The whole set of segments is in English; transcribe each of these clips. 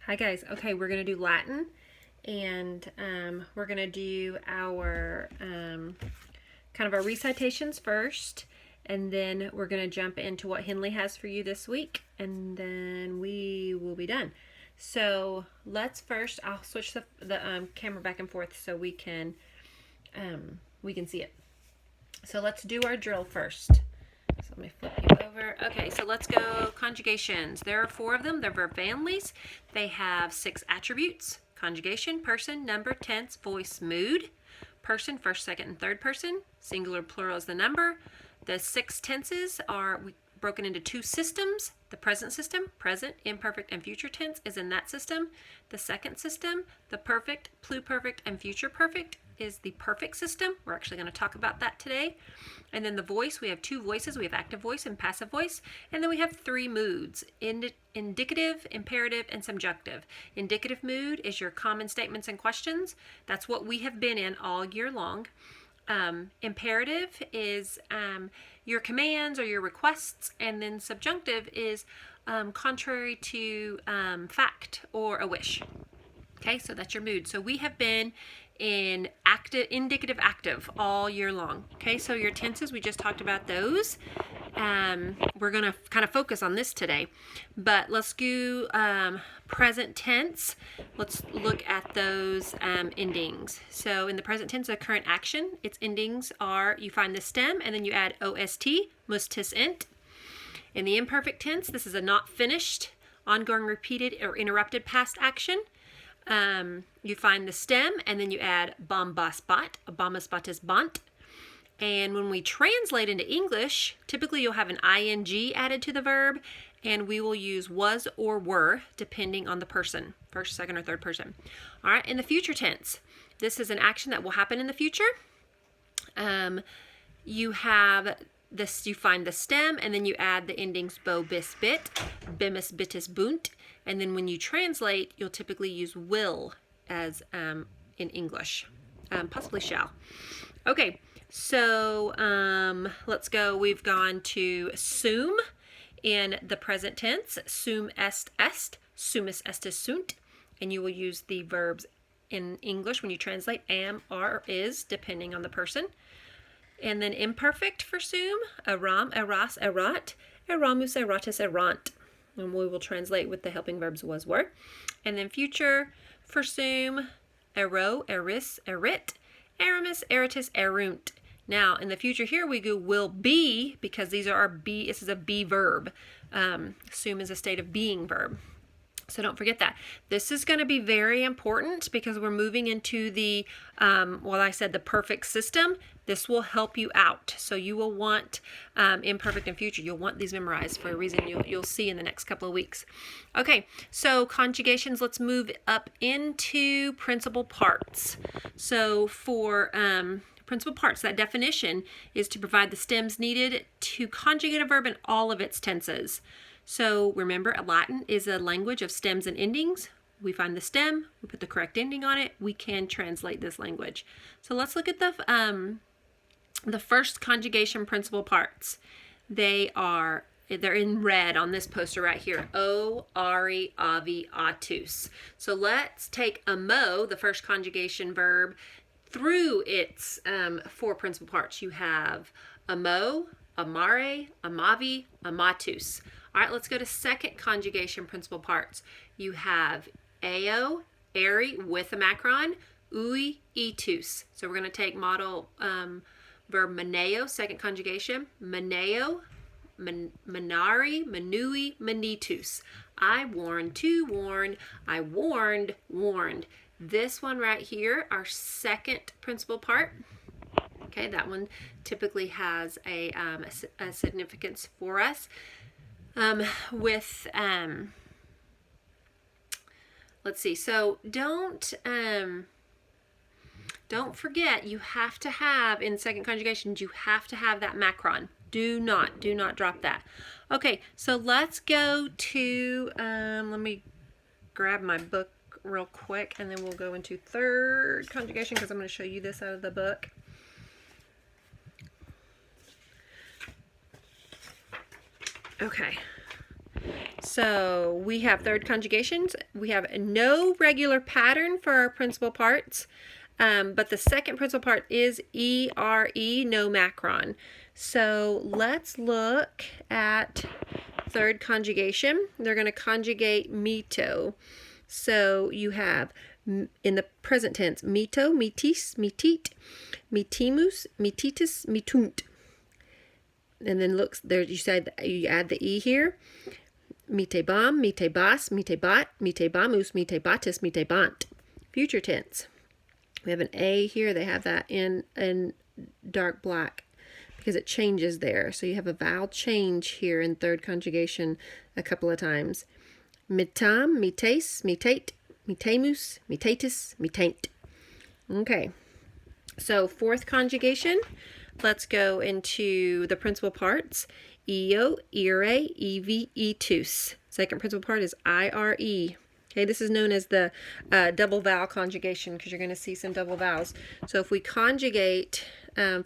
Hi guys. Okay, we're gonna do Latin, and we're gonna do our kind of our recitations first, and then we're gonna jump into what Henley has for you this week, and then we will be done. So let's first. I'll switch the camera back and forth so we can see it. So let's do our drill first. So let me flip you over. Okay, so let's go conjugations. There are 4 of them. They're verb families. They have 6 attributes: conjugation, person, number, tense, voice, mood. Person, first, second, and third person. Singular, plural is the number. The 6 tenses are broken into 2 systems. The present system, present, imperfect, and future tense, is in that system. The second system, the perfect, pluperfect, and future perfect, is the perfect system. We're actually going to talk about that today. And then the voice, we have 2 voices. We have active voice and passive voice. And then we have 3 moods: indicative, imperative, and subjunctive. Indicative mood is your common statements and questions. That's what we have been in all year long. Imperative is your commands or your requests, and then subjunctive is contrary to fact or a wish. Okay, so that's your mood. So we have been in indicative, active all year long. Okay, so your tenses, we just talked about those. We're going to kind of focus on this today, but let's do present tense. Let's look at those endings. So in the present tense, a current action, its endings are, you find the stem and then you add OST, mustis int. In the imperfect tense, this is a not finished, ongoing, repeated, or interrupted past action. You find the stem and then you add bombasbat, bombasbat bont. And when we translate into English, typically you'll have an ing added to the verb, and we will use was or were depending on the person, first, second, or third person. All right, in the future tense, this is an action that will happen in the future. You have this, you find the stem and then you add the endings bo, bis, bit, bimus, bitis, bunt. And then when you translate, you'll typically use will as in English, possibly shall. Okay, so let's go. We've gone to sum in the present tense. Sum est est, sumus estis sunt. And you will use the verbs in English when you translate: am, are, or is, depending on the person. And then imperfect for sum: eram, eras, erat, eramus, eratus, erant. And we will translate with the helping verbs was, were. And then future for sum: ero, eris, erit, eramus, eritus, erunt. Now in the future here we go will be, because these are our be. This is a be verb. Sum is a state of being verb. So don't forget that. This is going to be very important because we're moving into the, I said the perfect system. This will help you out. So you will want imperfect and future. You'll want these memorized for a reason you'll see in the next couple of weeks. Okay, so conjugations, let's move up into principal parts. So for principal parts, that definition is to provide the stems needed to conjugate a verb in all of its tenses. So remember, Latin is a language of stems and endings. We find the stem, we put the correct ending on it, we can translate this language. So let's look at the first conjugation principal parts. They're in red on this poster right here. O, ari, avi, atus. So let's take amo, the first conjugation verb, through its 4 principal parts. You have amo, amare, amavi, amatus. All right, let's go to second conjugation principal parts. You have ao, airy with a macron, ui, etus. So we're going to take model verb maneo, second conjugation, maneo, manari, manui, manitus. I warned to warn, I warned, warned. This one right here, our second principal part. Okay, that one typically has a significance for us. Let's see. So don't forget, you have to have, in second conjugations, you have to have that macron. Do not drop that. Okay, so let's go to, let me grab my book real quick, and then we'll go into third conjugation because I'm going to show you this out of the book. Okay, So we have third conjugations. We have no regular pattern for our principal parts, but the second principal part is E-R-E, no macron. So let's look at third conjugation. They're going to conjugate mito. So you have in the present tense, mito, mitis, mitit, mitimus, mititus, mitunt. And then looks there, you add the E here. Mitebam, mitebas, mitebat, mitebamus, mitebatis, mitebant. Future tense. We have an A here. They have that in dark black because it changes there. So you have a vowel change here in third conjugation a couple of times. Mitam, mites, mitate, mitemus, mitatis, mitate. Okay. So fourth conjugation. Let's go into the principal parts. Eo, ire, evi, etus. Second principal part is I-R-E. Okay, this is known as the double vowel conjugation because you're going to see some double vowels. So if we conjugate the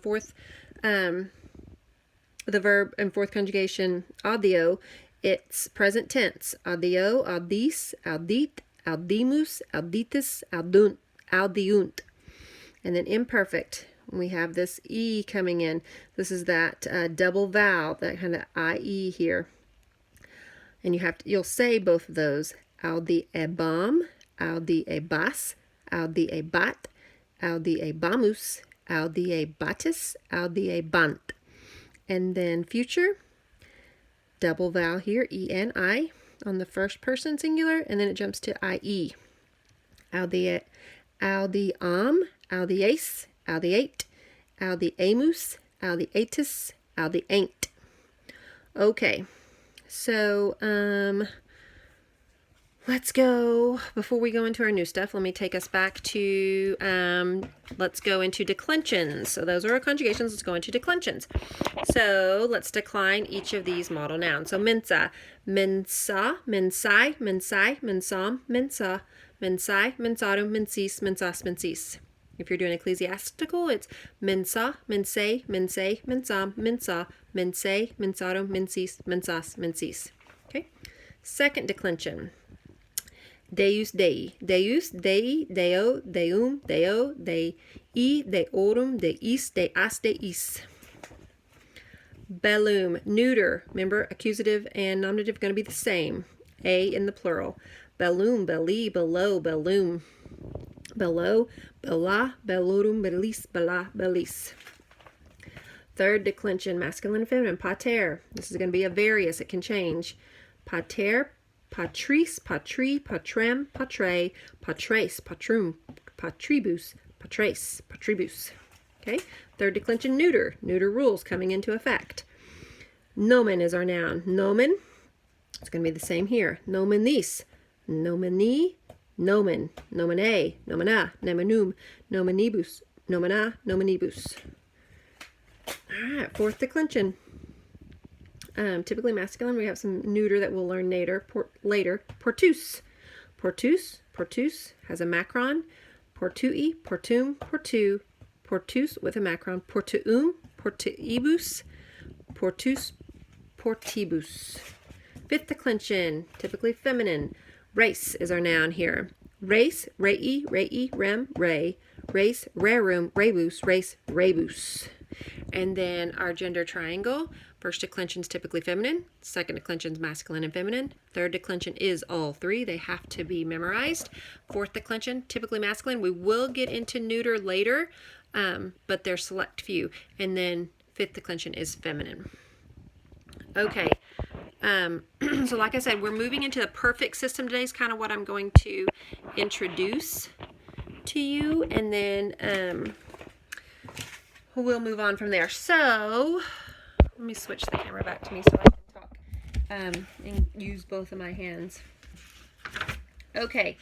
verb in fourth conjugation, audio, it's present tense. Audio, audis, audit, audimus, auditus, audunt, audiunt. And then imperfect. We have this E coming in. This is that double vowel, that kind of I-E here. And you'll say both of those. Audi ebam, audi ebas, audi ebat, audi ebamus, audi ebatis, audi ebant. And then future, double vowel here, E-N-I on the first person singular, and then it jumps to I-E. Audi am, audi ace, audi eight, audi amus, audi atus, audi ain't. Okay, so let's go, before we go into our new stuff, let me take us back to, let's go into declensions. So those are our conjugations. Let's go into declensions. So let's decline each of these model nouns. So mensa, mensa, mensai, mensai, mensam, mensa, mensai, mensatum, mensis, mensas, mensis. If you're doing ecclesiastical, it's mensa, mensae, mensae, mensam, mensa, mensae, mensatum, mensis, mensas, mensis. Okay. Second declension. Deus, Dei. Deus, Dei, Deo, Deum, Deo, Dei, Deorum, Deis, Deas, Deis. Bellum, neuter. Remember, accusative and nominative are going to be the same. A in the plural. Bellum, belli, bello, bellum. Bello, bella, bellorum, bellis, bella, bellis. Third declension, masculine and feminine. Pater. This is going to be a various. It can change. Pater, patris, patri, patrem, patre, patres, patrum, patribus, patres, patribus. Okay. Third declension, neuter. Neuter rules coming into effect. Nomen is our noun. Nomen. It's going to be the same here. Nomenis, nomini, nomen, nomine, nomina, nomenum, nomenibus, nomina, nomenibus. All right, fourth declension. Typically masculine. We have some neuter that we'll learn later. Portus. Portus. Portus has a macron. Portui. Portum. Portu. Portus with a macron. Portuum. Portuibus. Portus. Portibus. Fifth declension. Typically feminine. Race is our noun here. Race. Rei. Rei. Rem. Ray. Race. Rerum. Rebus. Race. Rebus. And then our gender triangle. First declension is typically feminine. Second declension is masculine and feminine. Third declension is all three. They have to be memorized. Fourth declension, typically masculine. We will get into neuter later, but they're select few. And then fifth declension is feminine. Okay. So like I said, we're moving into the perfect system today is kind of what I'm going to introduce to you. And then we'll move on from there. So let me switch the camera back to me so I can talk and use both of my hands. Okay.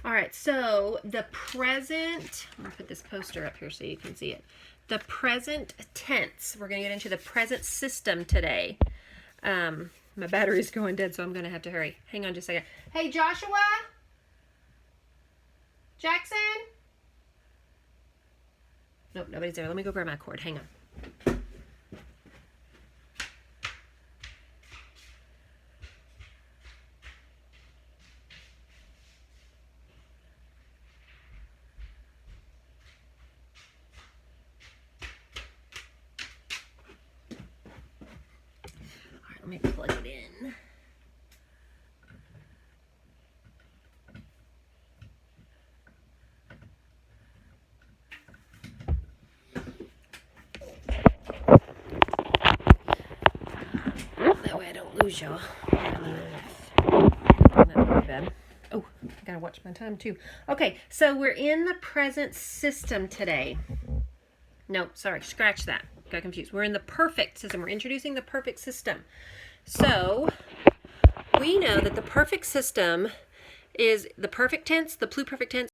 All right, so the present, I'm going to put this poster up here so you can see it. The present tense. We're going to get into the present system today. My battery's going dead, so I'm going to have to hurry. Hang on just a second. Hey, Joshua? Jackson? Nope, nobody's there. Let me go grab my cord. Hang on. Let me plug it in. That way I don't lose y'all. Oh, I gotta watch my time too. Okay, so we're in the present system today. No, sorry, scratch that. Got confused. We're in the perfect system. We're introducing the perfect system. So we know that the perfect system is the perfect tense, the pluperfect tense,